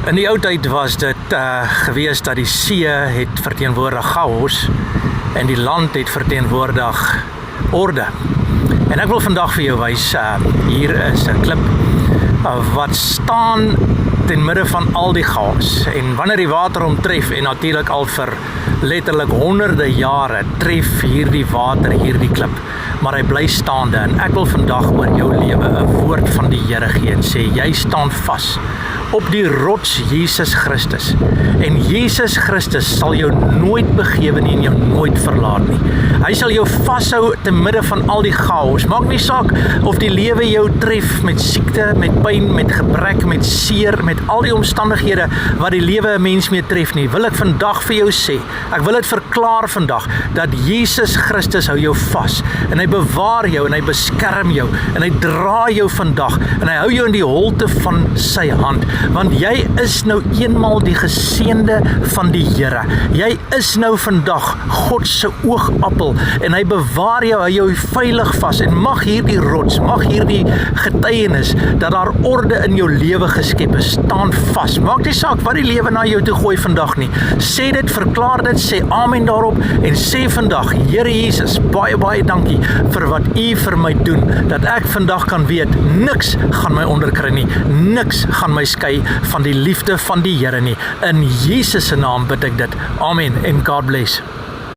In die ou tyd was dit gewees dat die see het verteenwoordig chaos en die land het verteenwoordig orde. En ek wil vandag vir jou wys, hier is 'n klip wat staan ten midde van al die chaos. En wanneer die water hom tref, en natuurlik al vir letterlik honderde jare, tref hierdie water hierdie klip, maar hy bly staande. En ek wil vandag oor jou lewe 'n woord van die Here gee en sê, jy staan vas op die rots Jesus Christus. En Jesus Christus sal jou nooit begewe nie en jou nooit verlaat nie. Hy sal jou vashou te midde van al die chaos. Maak nie saak of die lewe jou tref met siekte, met pyn, met gebrek, met seer, met al die omstandighede wat die lewe 'n mens mee tref nie. Wil ek vandag vir jou sê, ek wil dit verklaar vandag, dat Jesus Christus hou jou vas. En hy bewaar jou en hy beskerm jou en hy dra jou vandag en hy hou jou in die holte van sy hand. Want jy is nou eenmaal die geseënde van die Here. Jy is nou vandag God se oogappel en hy bewaar jou, hy jou veilig vas. En mag hierdie rots, mag hierdie getuienis dat daar orde in jou lewe geskep is, staan vas. Maak nie saak wat die lewe na jou toe gooi vandag nie. Sê dit, verklaar dit, sê amen daarop en sê vandag, Here Jesus, baie baie dankie vir wat U vir my doen, dat ek vandag kan weet, niks gaan my onderkry nie, niks gaan my skei van die liefde van die Here nie. In Jesus se naam bid ek dit. Amen en God bless.